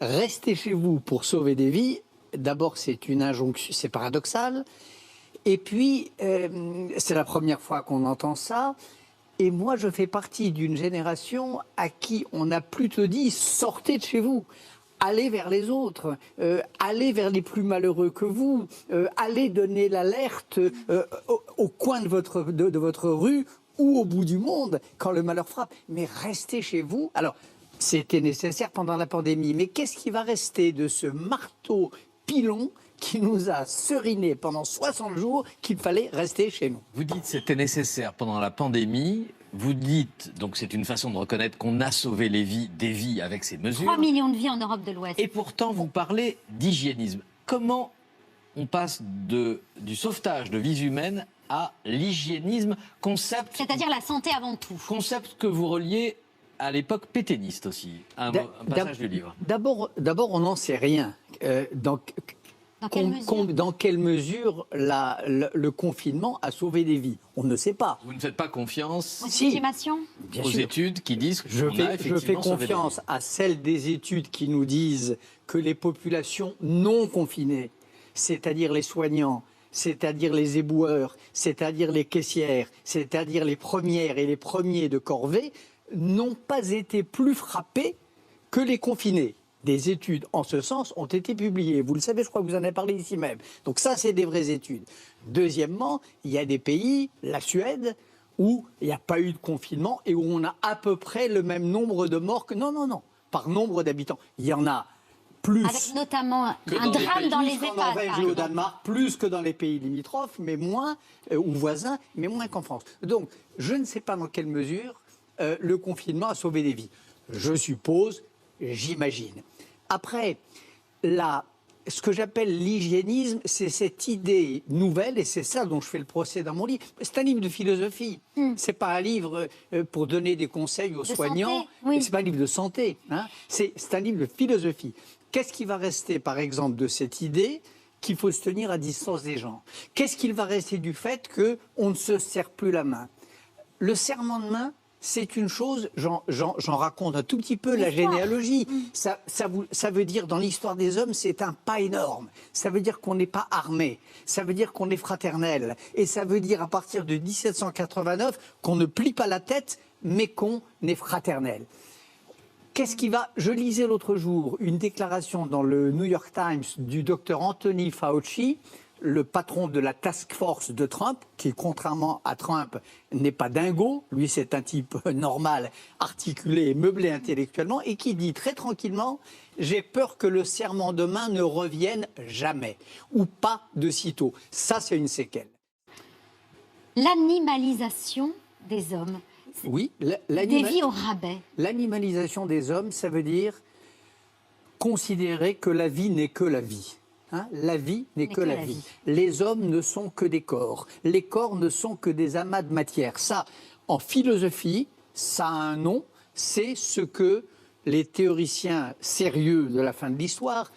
restez chez vous pour sauver des vies, d'abord c'est une injonction, c'est paradoxal, et puis c'est la première fois qu'on entend ça, et moi je fais partie d'une génération à qui on a plutôt dit sortez de chez vous. Allez vers les autres, allez vers les plus malheureux que vous, allez donner l'alerte au coin de votre rue ou au bout du monde quand le malheur frappe. Mais restez chez vous. Alors, c'était nécessaire pendant la pandémie, mais qu'est-ce qui va rester de ce marteau pilon qui nous a seriné pendant 60 jours qu'il fallait rester chez nous? Vous dites que c'était nécessaire pendant la pandémie. Vous dites, donc c'est une façon de reconnaître qu'on a sauvé des vies avec ces mesures. 3 millions de vies en Europe de l'Ouest. Et pourtant, vous parlez d'hygiénisme. Comment on passe du sauvetage de vies humaines à l'hygiénisme, concept... C'est-à-dire la santé avant tout. Concept que vous reliez à l'époque pétainiste aussi, un passage du livre. D'abord, on n'en sait rien. Dans quelle mesure le confinement a sauvé des vies? On ne sait pas. Vous ne faites pas confiance aux études qui disent que je fais confiance à celles des études qui nous disent que les populations non confinées, c'est-à-dire les soignants, c'est-à-dire les éboueurs, c'est-à-dire les caissières, c'est-à-dire les premières et les premiers de corvée, n'ont pas été plus frappés que les confinés. Des études en ce sens ont été publiées. Vous le savez, je crois que vous en avez parlé ici même. Donc ça, c'est des vraies études. Deuxièmement, il y a des pays, la Suède, où il n'y a pas eu de confinement et où on a à peu près le même nombre de morts que... Non, par nombre d'habitants. Il y en a plus... Avec notamment un drame dans les EHPAD. En Norvège et au Danemark, plus que dans les pays limitrophes, mais moins, ou voisins, mais moins qu'en France. Donc, je ne sais pas dans quelle mesure le confinement a sauvé des vies. Je suppose... J'imagine. Après, ce que j'appelle l'hygiénisme, c'est cette idée nouvelle, et c'est ça dont je fais le procès dans mon livre. C'est un livre de philosophie. C'est pas un livre pour donner des conseils aux soignants. Oui. C'est pas un livre de santé. Hein. C'est un livre de philosophie. Qu'est-ce qui va rester, par exemple, de cette idée qu'il faut se tenir à distance des gens? Qu'est-ce qu'il va rester du fait qu'on ne se serre plus la main? Le serrement de main, c'est une chose, j'en raconte un tout petit peu la généalogie. Ça veut dire, dans l'histoire des hommes, c'est un pas énorme. Ça veut dire qu'on n'est pas armé. Ça veut dire qu'on est fraternel. Et ça veut dire, à partir de 1789, qu'on ne plie pas la tête, mais qu'on est fraternel. Qu'est-ce qui va... Je lisais l'autre jour une déclaration dans le New York Times du docteur Anthony Fauci, le patron de la task force de Trump, qui, contrairement à Trump, n'est pas dingo, lui c'est un type normal, articulé et meublé intellectuellement, et qui dit très tranquillement « J'ai peur que le serment de main ne revienne jamais, ou pas de sitôt ». Ça, c'est une séquelle. L'animalisation des hommes. Oui, des vies au rabais. L'animalisation des hommes, ça veut dire considérer que la vie n'est que la vie. Hein, la vie n'est que la vie. Les hommes ne sont que des corps. Les corps ne sont que des amas de matière. Ça, en philosophie, ça a un nom. C'est ce que les théoriciens sérieux de la fin de l'histoire,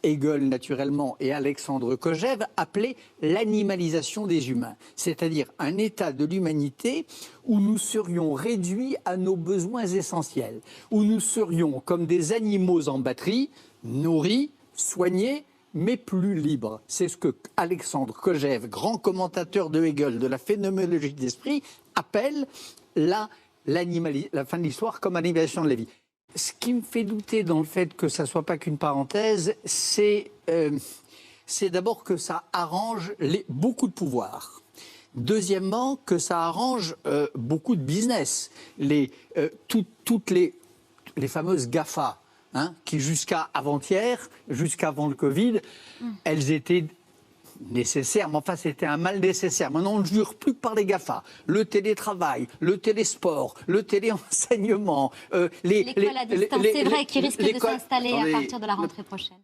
Hegel naturellement et Alexandre Kojève, appelaient l'animalisation des humains. C'est-à-dire un état de l'humanité où nous serions réduits à nos besoins essentiels. Où nous serions comme des animaux en batterie, nourris, soignés, mais plus libre. C'est ce que Alexandre Kojève, grand commentateur de Hegel, de la phénoménologie de l'esprit, appelle la fin de l'histoire comme animalisation de la vie. Ce qui me fait douter dans le fait que ça ne soit pas qu'une parenthèse, c'est d'abord que ça arrange beaucoup de pouvoirs. Deuxièmement, que ça arrange beaucoup de business. Toutes les fameuses GAFA, hein, qui jusqu'à avant-hier, jusqu'avant le Covid, elles étaient nécessaires, mais enfin c'était un mal nécessaire. Maintenant on ne jure plus que par les GAFA. Le télétravail, le télésport, le téléenseignement, l'école à distance, c'est vrai, qui risque de s'installer à partir de la rentrée prochaine.